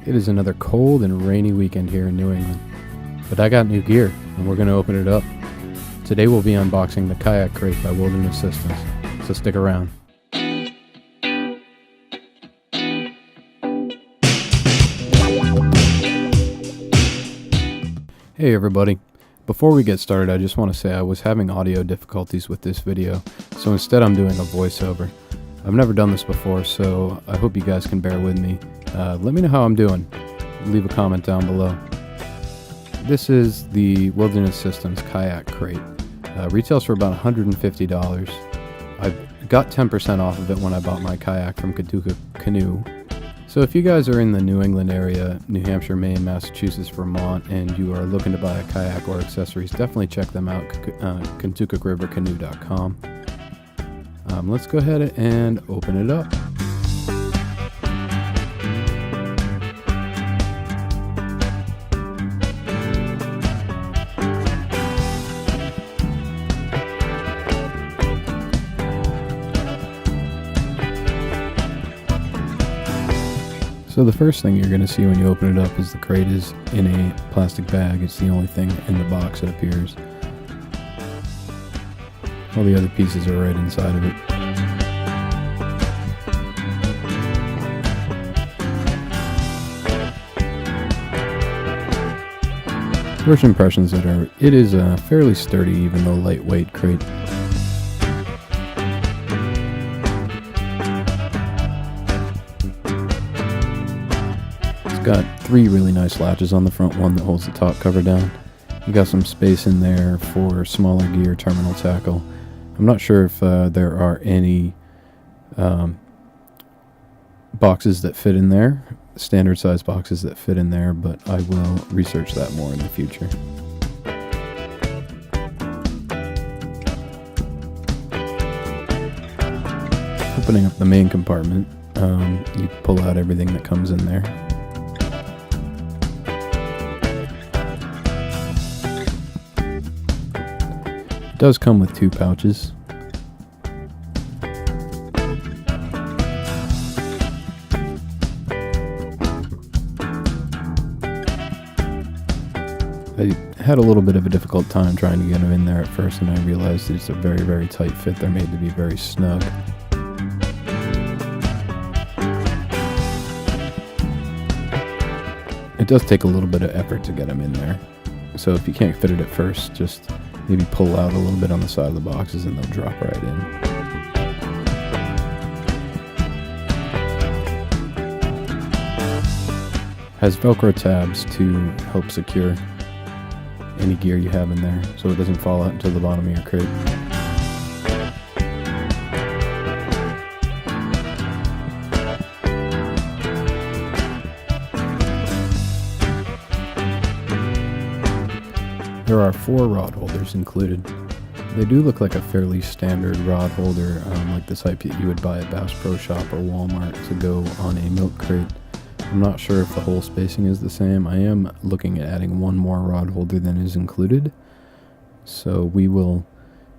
It is another cold and rainy weekend here in New England, but I got new gear and we're going to open it up. Today we'll be unboxing the Kayak Krate by Wilderness Systems, so stick around. Hey everybody, before we get started I just want to say I was having audio difficulties with this video, so instead I'm doing a voiceover. I've never done this before, so I hope you guys can bear with me. Let me know how I'm doing. Leave a comment down below. This is the Wilderness Systems Kayak Krate. Retails for about $150. I got 10% off of it when I bought my kayak from Kayak Canoe. So if you guys are in the New England area, New Hampshire, Maine, Massachusetts, Vermont, and you are looking to buy a kayak or accessories, definitely check them out, KentuckyRiverCanoe.com. Let's go ahead and open it up. So the first thing you're going to see when you open it up is the crate is in a plastic bag. It's the only thing in the box, it appears. All the other pieces are right inside of it. First impressions it is a fairly sturdy, even though lightweight crate. It's got three really nice latches on the front, one that holds the top cover down. You got some space in there for smaller gear, terminal tackle. I'm not sure if there are any boxes that fit in there, standard size boxes that fit in there, but I will research that more in the future. Opening up the main compartment, you pull out everything that comes in there. It does come with two pouches. I had a little bit of a difficult time trying to get them in there at first, and I realized it's a very, very tight fit. They're made to be very snug. It does take a little bit of effort to get them in there, so if you can't fit it at first, just maybe pull out a little bit on the side of the boxes and they'll drop right in. Has Velcro tabs to help secure any gear you have in there so it doesn't fall out into the bottom of your crate. There are 4 rod holders included. They do look like a fairly standard rod holder, like the type that you would buy at Bass Pro Shop or Walmart to go on a milk crate. I'm not sure if the hole spacing is the same. I am looking at adding one more rod holder than is included, so we will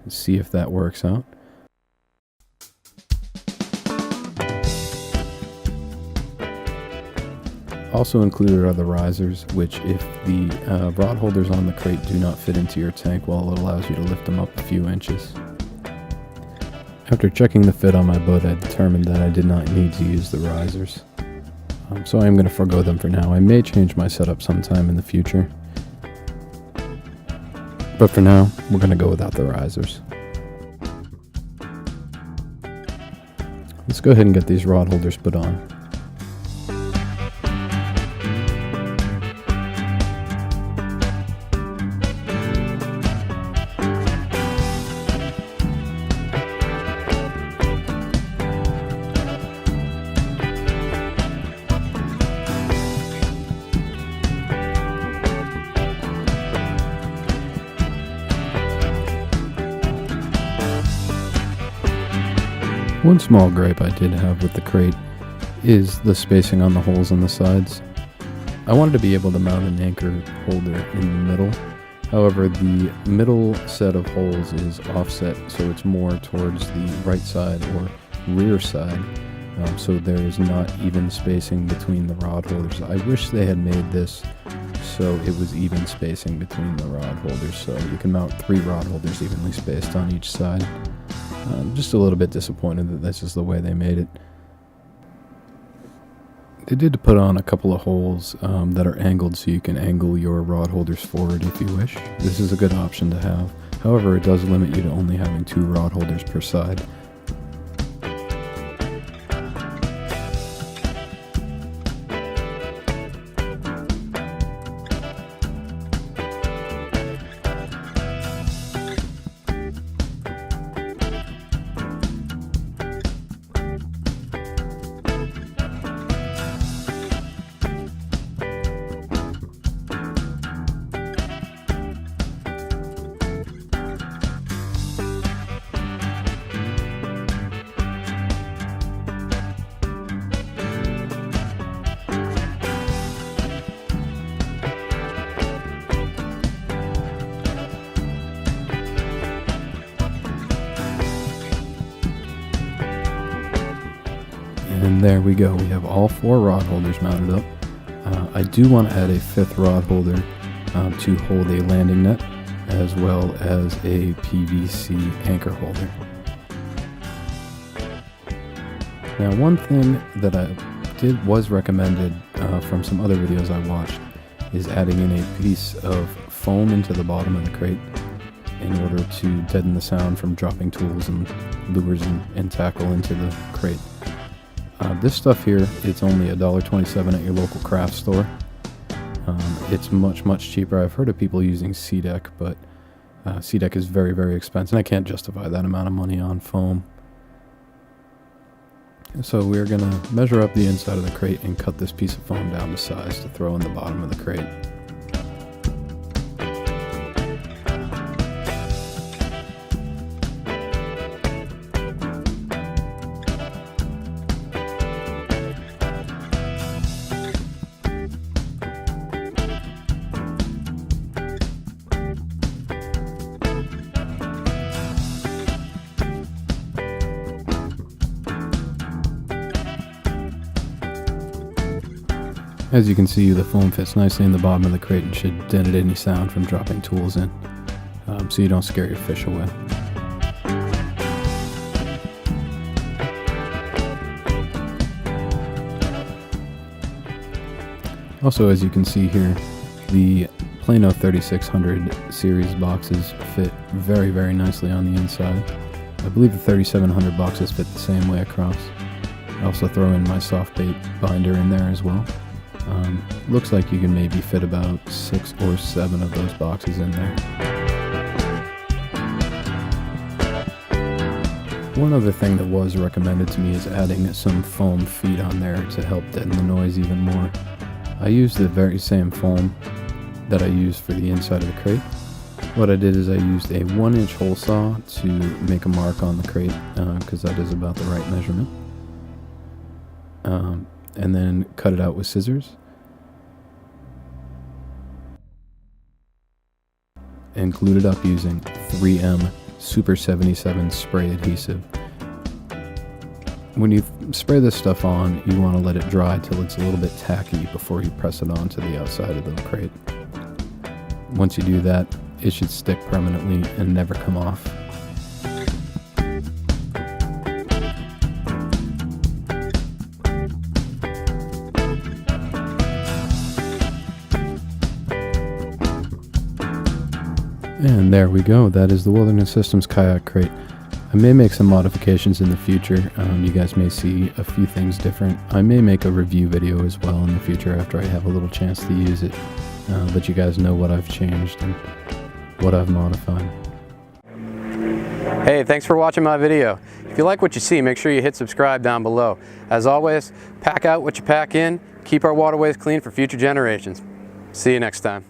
see if that works out. Also included are the risers, which if the rod holders on the crate do not fit into your tank, well, it allows you to lift them up a few inches. After checking the fit on my boat, I determined that I did not need to use the risers. So I am going to forego them for now. I may change my setup sometime in the future, but for now, we're going to go without the risers. Let's go ahead and get these rod holders put on. One small gripe I did have with the crate is the spacing on the holes on the sides. I wanted to be able to mount an anchor holder in the middle. However, the middle set of holes is offset, so it's more towards the right side or rear side so there is not even spacing between the rod holders. I wish they had made this so it was even spacing between the rod holders, so you can mount 3 rod holders evenly spaced on each side. Just a little bit disappointed that this is the way they made it. They did put on a couple of holes that are angled so you can angle your rod holders forward if you wish. This is a good option to have. However, it does limit you to only having 2 rod holders per side. And there we go, we have all 4 rod holders mounted up. I do want to add a 5th rod holder to hold a landing net, as well as a PVC anchor holder. Now, one thing that was recommended from some other videos I watched is adding in a piece of foam into the bottom of the crate in order to deaden the sound from dropping tools and lures and tackle into the crate. This stuff here, it's only $1.27 at your local craft store. It's much cheaper. I've heard of people using C-Deck, but C-Deck is very expensive. I can't justify that amount of money on foam. So we're going to measure up the inside of the crate and cut this piece of foam down to size to throw in the bottom of the crate. As you can see, the foam fits nicely in the bottom of the crate and should dent any sound from dropping tools in, so you don't scare your fish away. Also, as you can see here, the Plano 3600 series boxes fit very nicely on the inside. I believe the 3700 boxes fit the same way across. I also throw in my soft bait binder in there as well. Looks like you can maybe fit about 6 or 7 of those boxes in there. One other thing that was recommended to me is adding some foam feet on there to help deaden the noise even more. I used the very same foam that I used for the inside of the crate. What I did is I used a 1-inch hole saw to make a mark on the crate, because that is about the right measurement. And then cut it out with scissors. And glued it up using 3M Super 77 spray adhesive. When you spray this stuff on, you want to let it dry till it's a little bit tacky before you press it onto the outside of the crate. Once you do that, it should stick permanently and never come off. And there we go, that is the Wilderness Systems Kayak Krate. I may make some modifications in the future. You guys may see a few things different. I may make a review video as well in the future after I have a little chance to use it. Let you guys know what I've changed and what I've modified. Hey, thanks for watching my video. If you like what you see, make sure you hit subscribe down below. As always, pack out what you pack in, keep our waterways clean for future generations. See you next time.